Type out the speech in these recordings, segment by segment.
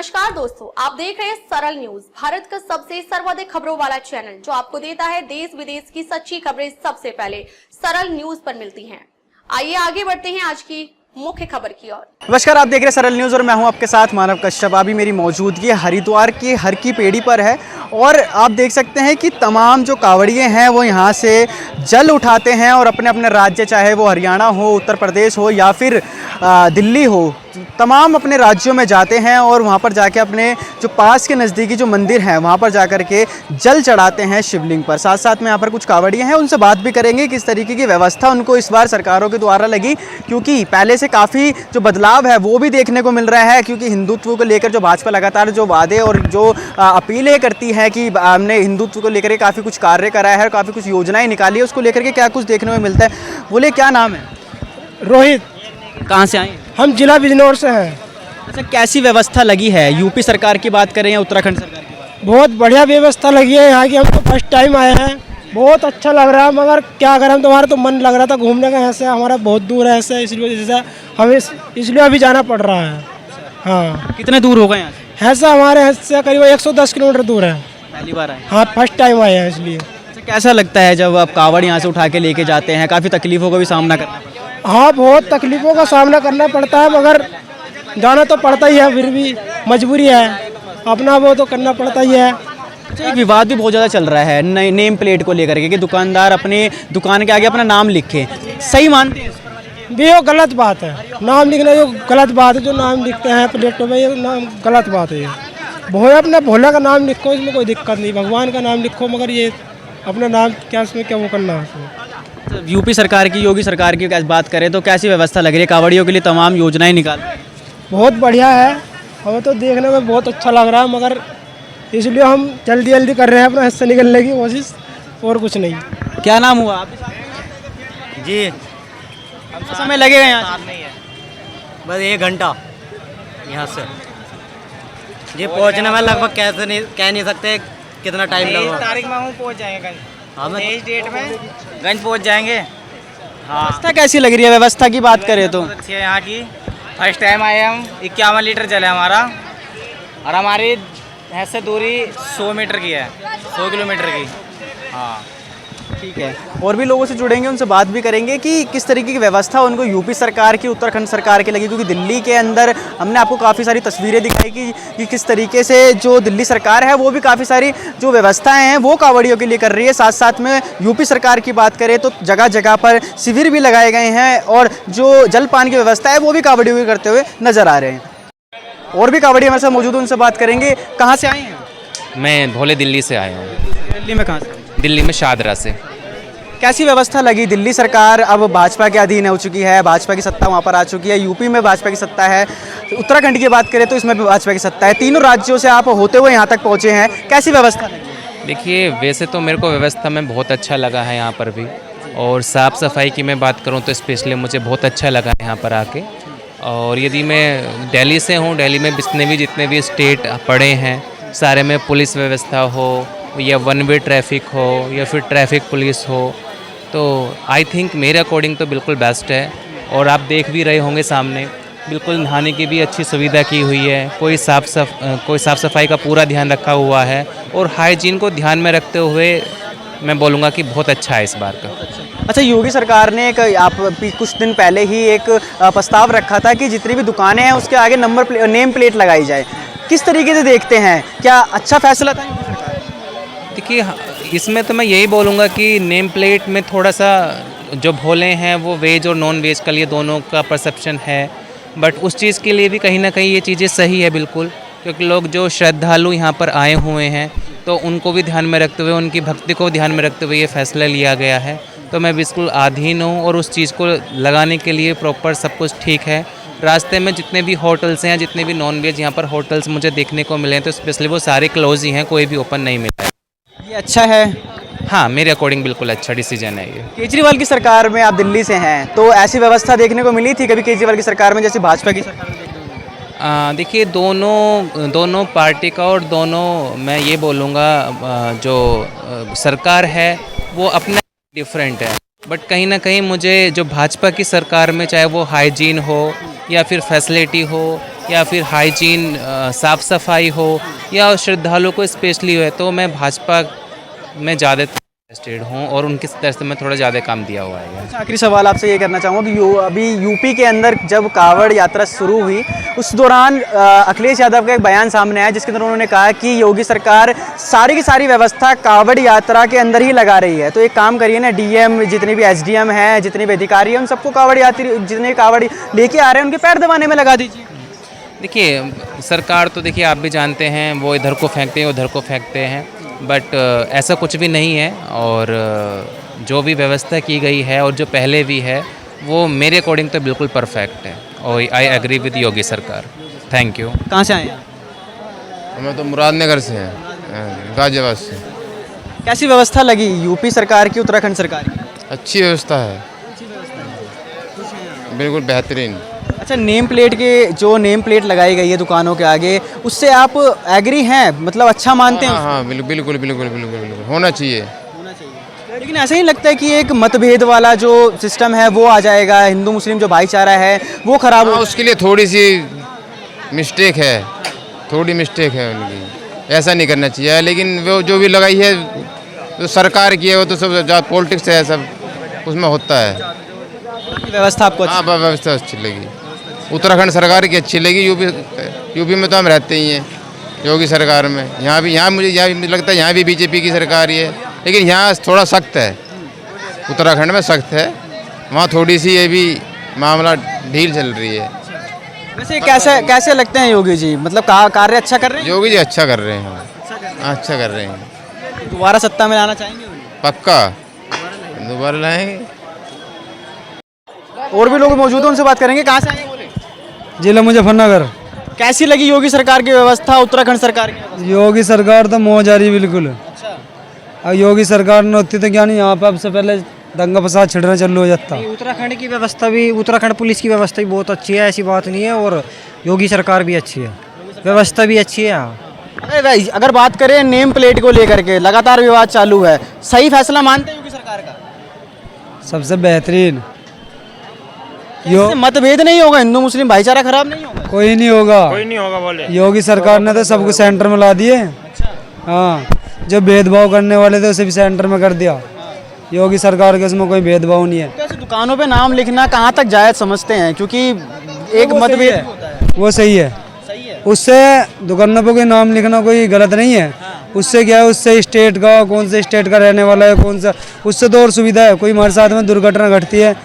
नमस्कार दोस्तों, आप देख रहे हैं सरल न्यूज, भारत का सबसे सर्वाधिक खबरों वाला चैनल जो आपको देता है देश विदेश की सच्ची खबरें सबसे पहले सरल न्यूज पर मिलती हैं। आइए आगे बढ़ते हैं आज की मुख्य खबर की ओर। नमस्कार, आप देख रहे हैं सरल न्यूज़ और मैं हूं आपके साथ मानव कश्यप। अभी मेरी मौजूदगी हरिद्वार की हर की पेड़ी पर है और आप देख सकते हैं कि तमाम जो कांवड़िए हैं वो यहां से जल उठाते हैं और अपने अपने राज्य, चाहे वो हरियाणा हो, उत्तर प्रदेश हो या फिर दिल्ली हो, तमाम अपने राज्यों में जाते हैं और वहां पर जाके अपने जो पास के नज़दीकी जो मंदिर हैं वहां पर जाकर के जल चढ़ाते हैं शिवलिंग पर। साथ साथ में यहाँ पर कुछ कांवड़िए हैं, उनसे बात भी करेंगे किस तरीके की व्यवस्था उनको इस बार सरकारों के द्वारा लगी, क्योंकि पहले से काफ़ी जो बदलाव है वो भी देखने को मिल रहा है। क्योंकि हिंदुत्व को लेकर जो भाजपा लगातार जो वादे और जो अपीलें करती है कि हमने हिंदुत्व को लेकर के काफ़ी कुछ कार्य कराया है, काफ़ी कुछ योजनाएं निकाली है, उसको लेकर के क्या कुछ देखने को मिलता है। बोले क्या नाम है? रोहित। कहाँ से आए? हम जिला बिजनौर से हैं। अच्छा, कैसी व्यवस्था लगी है? यूपी सरकार की बात करें या उत्तराखंड सरकार की बात? बहुत बढ़िया व्यवस्था लगी है यहाँ की। हम तो फर्स्ट टाइम आए हैं, बहुत अच्छा लग रहा है। मगर क्या करें, तुम्हारा तो मन लग रहा था घूमने का। यहाँ से हमारा बहुत दूर है, ऐसे इसलिए हमें इसलिए अभी जाना पड़ रहा है। हाँ, कितने दूर होगा यहाँ से? ऐसा हमारे यहाँ से करीब 110 किलोमीटर दूर है। पहली बार आए? हाँ, फर्स्ट टाइम आए हैं इसलिए। अच्छा, कैसा लगता है जब आप कावड़ यहाँ से उठा के लेके जाते हैं? काफ़ी तकलीफों का भी सामना करना पड़ता है। हाँ, बहुत तकलीफ़ों का सामना करना पड़ता है, मगर जाना तो पड़ता ही है, फिर भी मजबूरी है, अपना वो तो करना पड़ता ही है। अच्छा, एक विवाद भी बहुत ज़्यादा चल रहा है नेम प्लेट को लेकर के कि दुकानदार अपने दुकान के आगे अपना नाम लिखे, सही मानते हैं? भी वो गलत बात है, नाम लिखना जो गलत बात है। जो नाम लिखते हैं प्लेटों में, ये नाम गलत बात है। ये अपना भोला का नाम लिखो, इसमें कोई दिक्कत नहीं, भगवान का नाम लिखो, मगर ये अपना नाम क्या, इसमें क्या वो करना है। यूपी सरकार की, योगी सरकार की बात करें तो कैसी व्यवस्था लग रही है? कांवड़ियों के लिए तमाम योजनाएं निकाल, बहुत बढ़िया है, हमें तो देखने में बहुत अच्छा लग रहा है, मगर इसलिए हम जल्दी जल्दी कर रहे हैं अपना हिस्सा निकलने की कोशिश, और कुछ नहीं। क्या नाम हुआ आप? जी, कितना समय लगेगा यहाँ से? नहीं है, बस 1 घंटा यहाँ से जी पहुँचने में। लगभग कैसे नहीं कह नहीं सकते कितना टाइम लगेगा। तारीख में हम पहुँच जाएंगे गंज। हमें 23 डेट में गंज पहुँच जाएंगे। हाँ, व्यवस्था कैसी लग रही है? व्यवस्था की बात करें तो बहुत अच्छी है यहाँ की। फर्स्ट टाइम आए हम। 51 लीटर जल है हमारा, और हमारी यहाँ से दूरी 100 मीटर की है, 100 किलोमीटर की। हाँ, ठीक है, और भी लोगों से जुड़ेंगे, उनसे बात भी करेंगे कि किस तरीके की व्यवस्था उनको यूपी सरकार की, उत्तराखंड सरकार की लगी। क्योंकि दिल्ली के अंदर हमने आपको काफ़ी सारी तस्वीरें दिखाई कि किस तरीके से जो दिल्ली सरकार है वो भी काफ़ी सारी जो व्यवस्थाएं हैं वो कांवड़ियों के लिए कर रही है। साथ साथ में यूपी सरकार की बात करें तो जगह जगह पर शिविर भी लगाए गए हैं और जो जलपान की व्यवस्था है वो भी कांवड़ियों की करते हुए नजर आ रहे हैं। और भी कांवड़िए हमारे साथ मौजूद हैं, उनसे बात करेंगे। कहाँ से आए हैं? मैं भोले दिल्ली से आया हूँ। दिल्ली में कहाँ से? दिल्ली में शादरा से। कैसी व्यवस्था लगी? दिल्ली सरकार अब भाजपा के अधीन हो चुकी है, भाजपा की सत्ता वहाँ पर आ चुकी है, यूपी में भाजपा की सत्ता है, उत्तराखंड की बात करें तो इसमें भी भाजपा की सत्ता है। तीनों राज्यों से आप होते हुए यहाँ तक पहुँचे हैं, कैसी व्यवस्था लगी? देखिए, वैसे तो मेरे को व्यवस्था में बहुत अच्छा लगा है यहाँ पर भी, और साफ़ सफाई की मैं बात करूँ तो स्पेशली मुझे बहुत अच्छा लगा यहाँ पर आके। और यदि मैं दिल्ली से हूँ, दिल्ली में जितने भी स्टेट पड़े हैं सारे में पुलिस व्यवस्था हो या वन वे ट्रैफिक हो या फिर ट्रैफिक पुलिस हो, तो आई थिंक मेरे अकॉर्डिंग तो बिल्कुल बेस्ट है। और आप देख भी रहे होंगे सामने, बिल्कुल नहाने की भी अच्छी सुविधा की हुई है, कोई साफ़ सफाई का पूरा ध्यान रखा हुआ है, और हाइजीन को ध्यान में रखते हुए मैं बोलूँगा कि बहुत अच्छा है इस बार का। अच्छा, योगी सरकार ने कुछ दिन पहले ही एक प्रस्ताव रखा था कि जितनी भी दुकानें हैं उसके आगे नेम प्लेट लगाई जाए। किस तरीके से देखते हैं, क्या अच्छा फैसला था योगी सरकार? देखिए, इसमें तो मैं यही बोलूँगा कि नेम प्लेट में थोड़ा सा जो भोले हैं वो वेज और नॉन वेज का लिए दोनों का परसेप्शन है, बट उस चीज़ के लिए भी कहीं ना कहीं ये चीज़ें सही है बिल्कुल, क्योंकि लोग जो श्रद्धालु यहाँ पर आए हुए हैं तो उनको भी ध्यान में रखते हुए, उनकी भक्ति को ध्यान में रखते हुए ये फैसला लिया गया है। तो मैं बिल्कुल अधीन हूँ और उस चीज़ को लगाने के लिए प्रॉपर सब कुछ ठीक है। रास्ते में जितने भी होटल्स हैं, जितने भी नॉन वेज यहाँ पर होटल्स मुझे देखने को मिले हैं, तो स्पेशली वो सारे क्लोज ही हैं, कोई भी ओपन नहीं मिला है। ये अच्छा है। हाँ, मेरे अकॉर्डिंग बिल्कुल अच्छा डिसीजन है ये। केजरीवाल की सरकार में आप दिल्ली से हैं तो ऐसी व्यवस्था देखने को मिली थी कभी केजरीवाल की सरकार में जैसे भाजपा की सरकार में? देखिए, दोनों पार्टी का और दोनों, मैं ये बोलूँगा जो सरकार है वो अपना डिफरेंट है, बट कहीं ना कहीं मुझे जो भाजपा की सरकार में, चाहे वो हाइजीन हो या फिर फैसिलिटी हो या फिर हाइजीन, साफ़ सफाई हो, या श्रद्धालुओं को स्पेशली है, तो मैं भाजपा में ज़्यादा इंटरेस्टेड हूँ और उनकी तरफ से मैं थोड़ा ज़्यादा काम दिया हुआ है। आखिरी सवाल आपसे ये करना चाहूँगा कि अभी यूपी के अंदर जब कावड़ यात्रा शुरू हुई उस दौरान अखिलेश यादव का एक बयान सामने आया जिसके अंदर उन्होंने कहा कि योगी सरकार सारी की सारी व्यवस्था कावड़ यात्रा के अंदर ही लगा रही है। तो एक काम करिए ना, डीएम जितने भी एसडीएम हैं, जितने भी अधिकारी हैं, उन सबको कावड़ यात्री जितने कावड़ लेके आ रहे हैं उनके पैर दबाने में लगा दीजिए। देखिए, सरकार तो देखिए आप भी जानते हैं, वो इधर को फेंकते हैं उधर को फेंकते हैं, बट ऐसा कुछ भी नहीं है। और जो भी व्यवस्था की गई है और जो पहले भी है वो मेरे अकॉर्डिंग तो बिल्कुल परफेक्ट है और आई एग्री विद योगी सरकार। Thank you. कहाँ से आए हैं? हमें तो मुरादनगर से हैं, गाजियाबाद से। कैसी व्यवस्था लगी यूपी सरकार की, उत्तराखंड सरकार की? अच्छी व्यवस्था है, बिल्कुल बेहतरीन। अच्छा, नेम प्लेट के जो नेम प्लेट लगाई गई है दुकानों के आगे, उससे आप एग्री हैं, मतलब अच्छा मानते हैं? हाँ हाँ, बिल्कुल बिल्कुल बिल्कुल बिल्कुल बिल्कुल होना चाहिए। लेकिन ऐसा ही लगता है कि एक मतभेद वाला जो सिस्टम है वो आ जाएगा, हिंदू मुस्लिम जो भाईचारा है वो खराब हाँ, हो। उसके लिए थोड़ी सी मिस्टेक है, थोड़ी मिस्टेक है उनकी, ऐसा नहीं करना चाहिए। लेकिन वो जो भी लगाई है जो सरकार की है वो तो सब पॉलिटिक्स है, सब उसमें होता है। व्यवस्था आपको हाँ, व्यवस्था अच्छी लगी, उत्तराखंड सरकार की अच्छी लगी। यूपी में तो हम रहते ही हैं योगी सरकार में। यहाँ मुझे लगता है यहाँ भी बीजेपी की सरकार ही है, लेकिन यहाँ थोड़ा सख्त है, उत्तराखंड में सख्त है, वहाँ थोड़ी सी ये भी मामला ढील चल रही है। वैसे कैसे लगते हैं योगी जी, मतलब कार्य अच्छा कर रहे हैं? योगी जी अच्छा कर रहे हैं, अच्छा कर रहे हैं। दोबारा सत्ता में लाना चाहेंगे उन्हें? पक्का दोबारा लाएंगे। और भी लोग मौजूद हैं, उनसे बात करेंगे। कहाँ से आए हैं बोले? जिला मुजफ्फरनगर। कैसी लगी योगी सरकार की व्यवस्था, उत्तराखंड सरकार की व्यवस्था? योगी सरकार तो मौज आ रही बिल्कुल। अब योगी सरकार ने होती तो क्या नहीं, यहाँ पे अब से पहले दंगा फसाद छिड़ना चालू हो जाता। उत्तराखंड की व्यवस्था भी, उत्तराखंड पुलिस की व्यवस्था भी बहुत अच्छी है, ऐसी बात नहीं है। और योगी सरकार भी अच्छी है, व्यवस्था भी अच्छी है यहाँ। अरे भाई, अगर बात करें नेम प्लेट को लेकर के लगातार विवाद चालू है, सही फैसला मानते हैं योगी सरकार का? सबसे बेहतरीन। इससे मतभेद नहीं होगा, हिंदू मुस्लिम भाईचारा खराब नहीं होगा? कोई नहीं होगा बोले। योगी सरकार ने तो सबको सेंटर में ला दिए। हाँ, जो भेदभाव करने वाले थे उसे भी सेंटर में कर दिया। योगी सरकार के उसमें कोई भेदभाव नहीं है। कैसे दुकानों पे नाम लिखना कहाँ तक जायज समझते हैं, क्योंकि एक मतभेद होता है। वो सही है, उससे दुकानों पे कोई नाम लिखना कोई गलत नहीं है। उससे क्या है, उससे स्टेट का, कौन से स्टेट का रहने वाला है, कौन सा, उससे तो और सुविधा है। कोई हमारे साथ में दुर्घटना घटती है,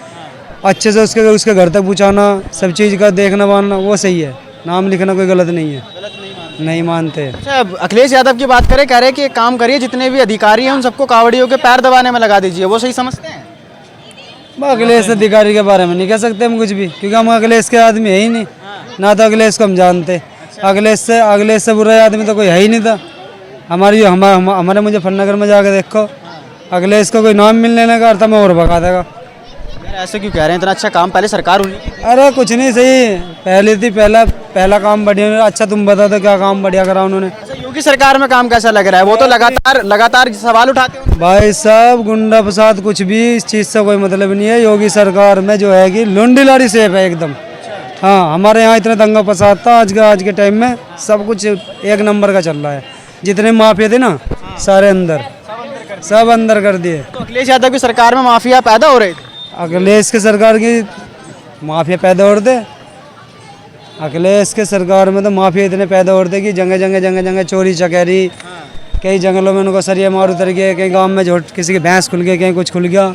अच्छे से उसके घर तक पहुँचाना, सब चीज़ का देखना मानना, वो सही है। नाम लिखना कोई गलत नहीं है, नहीं मानते। अच्छा, अखिलेश यादव की बात करें, कह रहे हैं कि एक काम करिए, जितने भी अधिकारी हैं उन सबको कावड़ियों के पैर दबाने में लगा दीजिए, वो सही समझते हैं? अखिलेश अधिकारी के बारे में नहीं कह सकते हम कुछ भी, क्योंकि हम अखिलेश के आदमी है ही नहीं, ना तो अखिलेश को हम जानते। अखिलेश से बुरा आदमी तो कोई है ही नहीं था। हमारे मुजफ्फरनगर में जाकर देखो, अखिलेश को कोई नाम मिलने का अर्थ में और भगा देगा। ऐसे क्यों कह रहे हैं, इतना अच्छा काम पहले सरकार उन्हीं की? अरे कुछ नहीं, सही पहले थी, पहला काम बढ़िया। अच्छा तुम बता दो क्या काम बढ़िया करा उन्होंने? अच्छा, योगी सरकार में काम कैसा लग रहा है? वो तो लगातार सवाल उठाते हैं। भाई साहब, गुंडा फसाद कुछ भी, इस चीज़ से कोई मतलब नहीं है। योगी सरकार में जो है कि लुंडी लाड़ी सेफ है एकदम। हाँ, हमारे यहाँ इतना दंगा फसाद था, आज के टाइम में सब कुछ एक नंबर का चल रहा है। जितने माफिया थे ना, सारे सब अंदर कर दिए। तो अखिलेश यादव की सरकार में माफिया पैदा हो रहे थे? अखिलेश के सरकार की माफिया पैदा हो रहे थे। अखिलेश के सरकार में तो माफिया इतने पैदा हो रहे थे कि जगह चोरी चकेरी, कई जंगलों में उनको सरिया मार उतर गए, कई गांव में झोट किसी की भैंस खुल गई, कहीं कुछ खुल गया।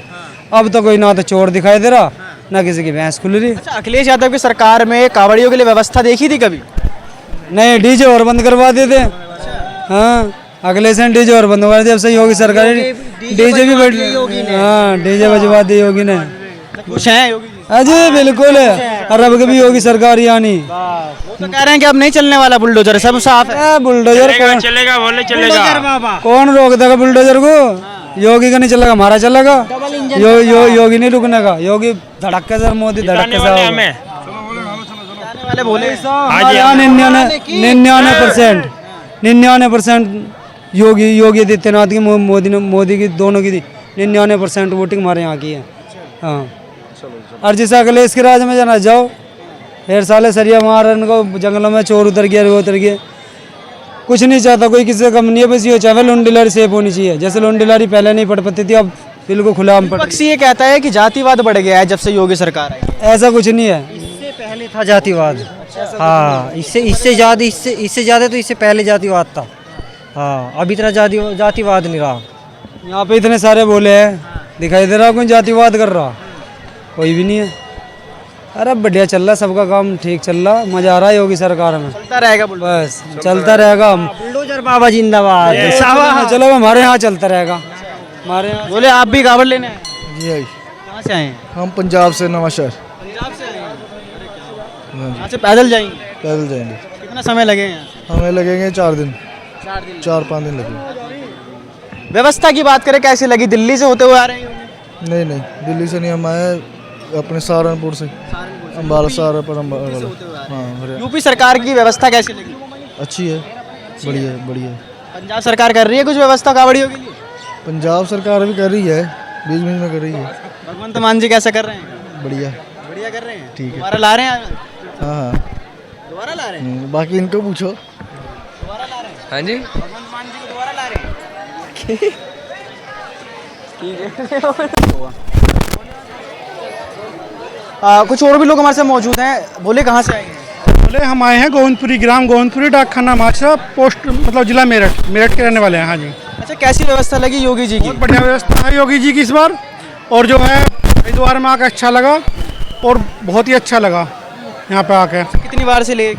अब तो कोई ना तो चोर दिखाई दे रहा, ना किसी की भैंस खुल रही। अच्छा, अखिलेश यादव की सरकार में कावड़ियों के लिए व्यवस्था देखी थी कभी? नहीं, डीजे और बंद करवा दिए थे। हाँ, अखिलेश ने डीजे और बंद करवा दिया। जब से योगी सरकार डीजे भी बैठ, हाँ डीजे बजवा दी योगी ने। खुश हैं योगी जी? अजय बिल्कुल है। और अब कभी योगी सरकार यानी तो कह रहे हैं कि अब नहीं चलने वाला बुलडोजर, सब साफ है। बुलडोजर कौन रोक देगा बुलडोजर को? योगी का नहीं चलेगा, हमारा चलेगा। योगी नहीं रुकने का, योगी धड़क्के से, मोदी धड़क्के से वाले बोले 99% योगी आदित्यनाथ की, मोदी की, दोनों की थी। 99% वोटिंग हमारे यहाँ की है। हाँ, और जिसे अखिलेश के राज में जाना जाओ, ढेर साले सरिया मार इनको जंगलों में, चोर उतर गया, वो उतर गया। कुछ नहीं चाहता कोई, किसी से कम नहीं है, बस ये चाहे लोन डिलरी सेफ होनी चाहिए। जैसे लोन डिलरी पहले नहीं पढ़ पाती थी, अब बिल्कुल खुला हम पढ़। विपक्ष ये कहता है कि जातिवाद बढ़ गया है जब से योगी सरकार आई। ऐसा कुछ नहीं है, इससे पहले था जातिवाद। हाँ, इससे ज़्यादा तो इससे पहले जातिवाद था। हाँ, अब इतना जातिवाद नहीं रहा। यहाँ पे इतने सारे बोले हैं, दिखाई दे रहा कोई जातिवाद कर रहा? कोई भी नहीं है। अरे बढ़िया चल रहा, सबका काम ठीक चल रहा, मजा आ रहा है योगी सरकार में। चलता रहेगा बस चलता रहेगा। हम बुलडोजर बाबा जिंदाबाद। चलो हमारे यहाँ चलता रहेगा, हमारे यहाँ। बोले आप भी कावड़ लेने आए? जी आई, कहाँ से आए हैं? हम पंजाब से नवांशहर पंजाब से आए हैं। यहाँ से पैदल जाएंगे? पैदल जाएंगे। कितना समय लगेगा? हमें लगेंगे 4 दिन, 4 दिन लगेंगे। व्यवस्था की बात करें, कैसी लगी? दिल्ली से होते हुए आ रहे हैं? नहीं, दिल्ली से नहीं, हम आए अपने सहारनपुर से, अम्बाला सहारनपुर अम्बाला। हाँ, यूपी सरकार की व्यवस्था कैसी लगी? अच्छी है, बढ़िया बढ़िया। पंजाब सरकार कर रही है कुछ व्यवस्था कावड़ियों के लिए? पंजाब सरकार भी कर रही है, बीच बीच में कर रही है। भगवंत मान जी कैसे कर रहे हैं? बढ़िया बढ़िया कर रहे हैं। ठीक है। दोबारा ला रहे हैं? हाँ, दोबारा ला रहे हैं? बाकी इनको पूछो। दोबारा ला रहे हैं? हाँ जी, भगवंत मान जी को दोबारा ला रहे हैं? कुछ और भी लोग हमारे साथ मौजूद हैं। बोले कहाँ से आए हैं? बोले हम आए हैं गोविंदपुरी, ग्राम गोविंदपुरी, डाक खाना माछा, पोस्ट मतलब जिला मेरठ के रहने वाले हैं। हाँ जी। अच्छा, कैसी व्यवस्था लगी योगी जी की? बहुत बढ़िया व्यवस्था है योगी जी की इस बार, और जो है हरिद्वार में आकर अच्छा लगा, और बहुत ही अच्छा लगा यहाँ पे आके। कितनी बार से ले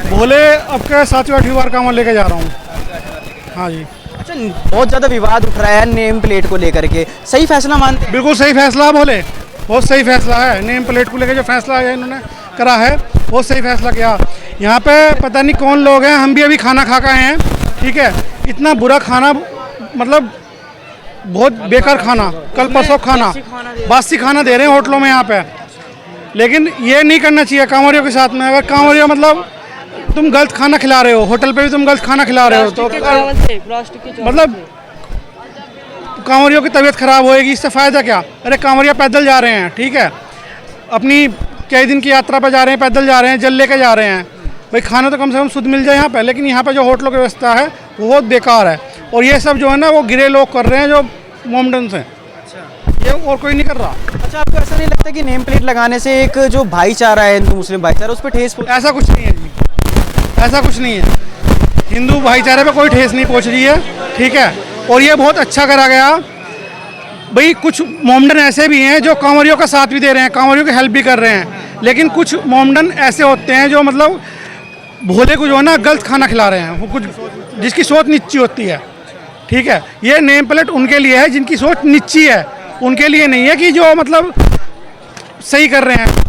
बोले अब क्या 7वीं 8वीं बार कांवड़ लेके जा रहा हूँ। हाँ जी। अच्छा, बहुत ज़्यादा विवाद उठ रहा है नेम प्लेट को लेकर के, सही फैसला मानते हैं? बिल्कुल सही फैसला बोले, बहुत सही फैसला है। नेम प्लेट को लेकर जो फैसला है इन्होंने करा है, बहुत सही फैसला किया। यहाँ पे पता नहीं कौन लोग हैं, हम भी अभी खाना खा के आए हैं, ठीक है। इतना बुरा खाना, मतलब बहुत बेकार खाना, कल परसों खाना, बासी खाना दे रहे हैं होटलों में यहाँ पे। लेकिन ये नहीं करना चाहिए कांवरियों के साथ में। अगर कांवरियों मतलब तुम गलत खाना खिला रहे हो, होटल पे भी तुम गलत खाना खिला रहे हो, तो मतलब कांवरियों की तबीयत खराब होएगी, इससे फ़ायदा क्या? अरे कांवरिया पैदल जा रहे हैं, ठीक है, अपनी कई दिन की यात्रा पर जा रहे हैं, पैदल जा रहे हैं, जल लेके जा रहे हैं, भाई खाना तो कम से कम शुद्ध मिल जाए यहाँ पे। लेकिन यहाँ पे जो होटलों की व्यवस्था है वो बहुत बेकार है, और ये सब जो है ना वो गिरे लोग कर रहे हैं, जो मोमडन से, ये और कोई नहीं कर रहा। अच्छा, आपको ऐसा नहीं लगता कि नेम प्लेट लगाने से एक जो भाईचारा है, हिंदू मुस्लिम भाईचारा, उस पर ठेस? ऐसा कुछ नहीं है जी, ऐसा कुछ नहीं है। हिंदू भाईचारे पे कोई ठेस नहीं पहुँच रही है, ठीक है। और ये बहुत अच्छा करा गया भाई। कुछ मोमडन ऐसे भी हैं जो कांवरियों का साथ भी दे रहे हैं, कांवरियों की हेल्प भी कर रहे हैं, लेकिन कुछ मोमडन ऐसे होते हैं जो मतलब भोले को जो है ना गलत खाना खिला रहे हैं, वो कुछ जिसकी सोच नीची होती है, ठीक है। ये नेम प्लेट उनके लिए है जिनकी सोच नीची है, उनके लिए नहीं है कि जो मतलब सही कर रहे हैं।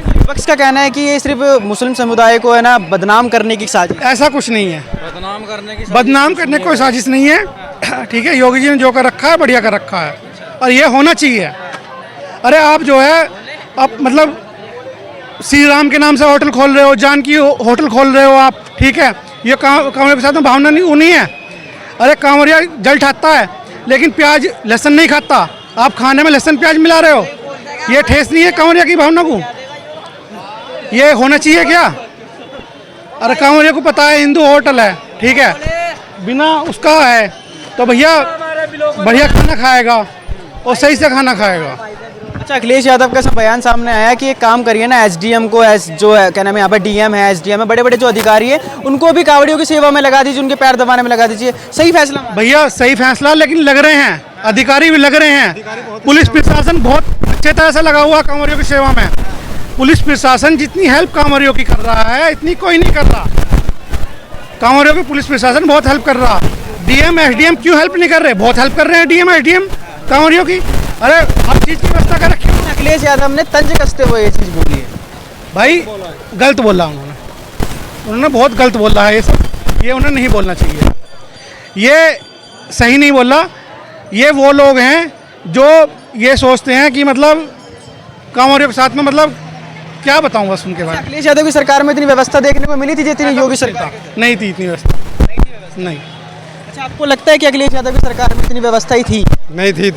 विपक्ष का कहना है कि ये सिर्फ मुस्लिम समुदाय को है ना बदनाम करने की साजिश। ऐसा कुछ नहीं है, बदनाम करने की कोई साजिश नहीं है, ठीक है। योगी जी ने जो कर रखा है बढ़िया कर रखा है, और ये होना चाहिए। अरे आप जो है आप मतलब श्री राम के नाम से होटल खोल रहे हो, जानकी होटल खोल रहे हो आप, ठीक है। ये कांवरिया के साथ में भावना नहीं है। अरे कांवरिया जल ठाता है लेकिन प्याज लहसुन नहीं खाता, आप खाने में लहसुन प्याज मिला रहे हो, ये ठेस नहीं है कांवरिया की भावना को? ये होना चाहिए क्या? अरे कांवरिया को पता है हिंदू होटल है, ठीक है, बिना उसका है तो भैया बढ़िया खाना खाएगा और सही से खाना खाएगा। अच्छा, अखिलेश यादव का ऐसा बयान सामने आया कि एक काम करिए ना, एसडीएम को जो है क्या नाम है यहाँ पर डीएम है, एसडीएम है, बड़े बड़े जो अधिकारी है उनको भी कांवड़ियों की सेवा में लगा दीजिए, उनके पैर दबाने में लगा दीजिए। सही फैसला भैया, सही फैसला, लेकिन लग रहे हैं अधिकारी भी लग रहे हैं, पुलिस प्रशासन बहुत अच्छे तरह से लगा हुआ कांवरियों की सेवा में। पुलिस प्रशासन जितनी हेल्प कांवरियों की कर रहा है इतनी कोई नहीं कर रहा। कांवरियों की पुलिस प्रशासन बहुत हेल्प कर रहा। डीएम एसडीएम क्यों हेल्प नहीं कर रहे? बहुत हेल्प कर रहे हैं डीएम एसडीएम कांवरियों की। अरे हर चीज़ की व्यवस्था कर रखी है। अखिलेश यादव ने तंज कसते हुए ये चीज़ बोली है। भाई गलत बोला उन्होंने बहुत गलत बोला है ये सब, ये उन्हें नहीं बोलना चाहिए, ये सही नहीं बोला। ये वो लोग हैं जो ये सोचते हैं कि मतलब कांवरियों के साथ में मतलब क्या बताऊं बस उनके बारे में। अखिलेश यादव की सरकार में इतनी व्यवस्था देखने को मिली थी जितनी योगी सरकार नहीं थी, इतनी व्यवस्था नहीं। अच्छा, आपको लगता है कि अखिलेश यादव की सरकार में इतनी व्यवस्था ही थी? नहीं थी,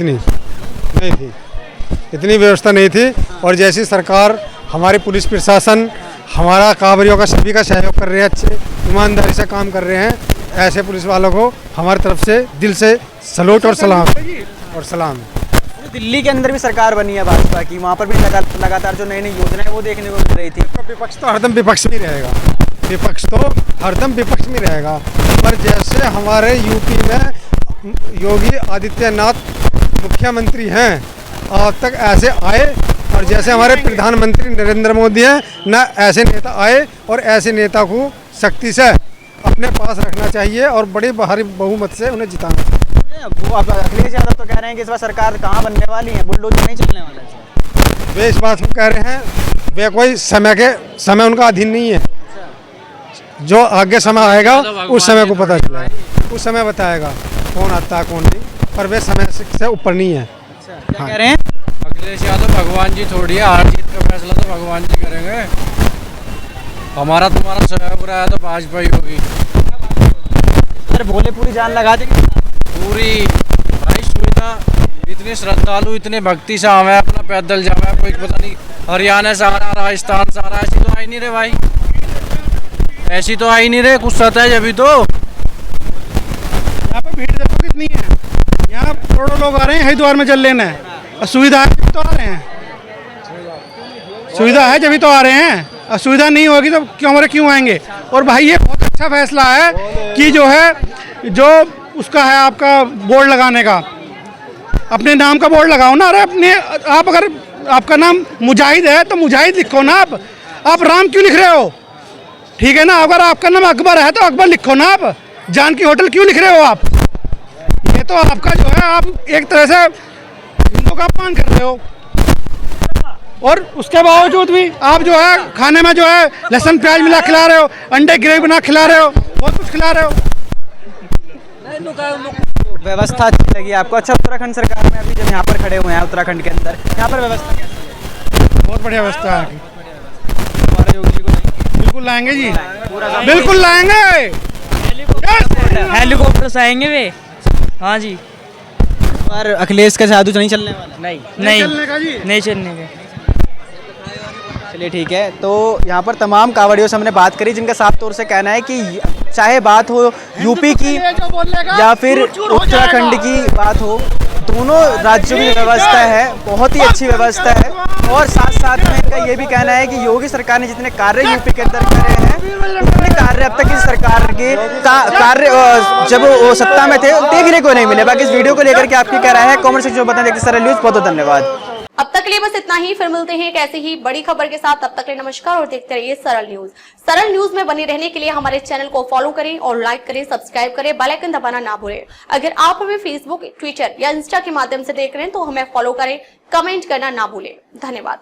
इतनी व्यवस्था नहीं थी। और जैसी सरकार हमारे पुलिस प्रशासन हमारा कांवड़ियों का सभी का सहयोग कर रहे हैं, अच्छे ईमानदारी से काम कर रहे हैं। ऐसे पुलिस वालों को हमारी तरफ से दिल से सलूट और सलाम दिल्ली के अंदर भी सरकार बनी है भाजपा की, वहाँ पर भी लगातार जो नई नई योजनाएं वो देखने को मिल रही थी। विपक्ष तो हरदम विपक्ष में रहेगा, विपक्ष तो हरदम विपक्ष में रहेगा। पर जैसे हमारे यूपी में योगी आदित्यनाथ मुख्यमंत्री हैं, आज तक ऐसे आए, और जैसे हमारे प्रधानमंत्री नरेंद्र मोदी हैं, न ऐसे नेता आए, और ऐसे नेता को सख्ती से अपने पास रखना चाहिए और बड़े भारी बहुमत से उन्हें जिताना चाहिए। वो अब अखिलेश यादव तो कह रहे हैं कि इस बार सरकार कहाँ बनने वाली है, बुलडोजर नहीं चलने वाला है। वे इस बात को कह रहे हैं, वे कोई समय उनका अधीन नहीं है। जो आगे समय आएगा उस समय को पता चलेगा, उस समय बताएगा कौन आता है कौन नहीं, पर वे समय से ऊपर नहीं है। क्या कह रहे हैं? अखिलेश यादव भगवान जी थोड़ी है, हार जीत का फैसला तो भगवान जी करेंगे। हमारा तुम्हारा सहयोग रहा है तो भाजपा ही होगी। सर भोले पूरी जान लगा देंगे पूरी भाई सुविधा, इतने श्रद्धालु इतने भक्ति से हमें अपना पैदल जावे, कोई पता नहीं हरियाणा से आ रहा, राजस्थान से आ रहा, ऐसी तो आई नहीं रहे भाई, ऐसी तो आई नहीं रहे, कुछ सतह है अभी तो। यहाँ पे भीड़ देखो कितनी है, यहाँ करोड़ों लोग आ रहे हैं हरिद्वार में जल लेना है, और सुविधा है जब तो आ रहे हैं, सुविधा है जब तो आ रहे हैं, और सुविधा नहीं होगी तो क्यों आएंगे। और भाई ये बहुत अच्छा फैसला है कि जो है जो उसका है आपका बोर्ड लगाने का, अपने नाम का बोर्ड लगाओ ना। अरे अपने आप अगर आपका नाम मुजाहिद है तो मुजाहिद लिखो ना, आप राम क्यों लिख रहे हो? ठीक है ना, अगर आपका नाम अकबर है तो अकबर लिखो ना, आप जानकी होटल क्यों लिख रहे हो आप? ये तो आपका जो है आप एक तरह से हिंदुओं का अपमान कर रहे हो। और उसके बावजूद भी आप जो है खाने में जो है लहसुन प्याज मिला खिला रहे हो, अंडे ग्रेवी बना खिला रहे हो, बहुत कुछ खिला रहे हो। व्यवस्था अच्छी लगी आपको? अच्छा, उत्तराखंड सरकार में अभी जब यहाँ पर खड़े हुए हैं उत्तराखंड के अंदर, यहाँ पर व्यवस्था कैसी? बहुत बढ़िया व्यवस्था है। हमारे योगी जी को नहीं? बिल्कुल लाएंगे जी, बिल्कुल लाएंगे, हेलीकॉप्टर आएंगे वे। हाँ जी, पर अखिलेश का जादू नहीं चलने वाला? नहीं चलने का जी, नहीं चलने का। चलिए ठीक है। तो यहाँ पर तमाम कांवड़ियों से हमने बात करी जिनका साफ तौर से कहना है कि चाहे बात हो यूपी की या फिर उत्तराखंड की बात हो, दोनों राज्यों की व्यवस्था है बहुत ही अच्छी व्यवस्था है। और साथ साथ में इनका ये भी कहना है कि योगी सरकार ने जितने कार्य यूपी के अंदर करे हैं उतने कार्य अब तक इस सरकार के कार्य जब वो सत्ता में थे देखने को नहीं मिले। बाकी इस वीडियो को लेकर के आपकी क्या राय है कमेंट सेक्शन में बताएं। देखते सरल न्यूज़, बहुत बहुत धन्यवाद। अब तक के लिए बस इतना ही, फिर मिलते हैं एक ऐसी ही बड़ी खबर के साथ। तब तक के लिए नमस्कार और देखते रहिए सरल न्यूज। सरल न्यूज में बने रहने के लिए हमारे चैनल को फॉलो करें और लाइक करें, सब्सक्राइब करें, बेल आइकन दबाना ना भूलें। अगर आप हमें फेसबुक, ट्विटर या इंस्टा के माध्यम से देख रहे हैं तो हमें फॉलो करें, कमेंट करना ना भूलें। धन्यवाद।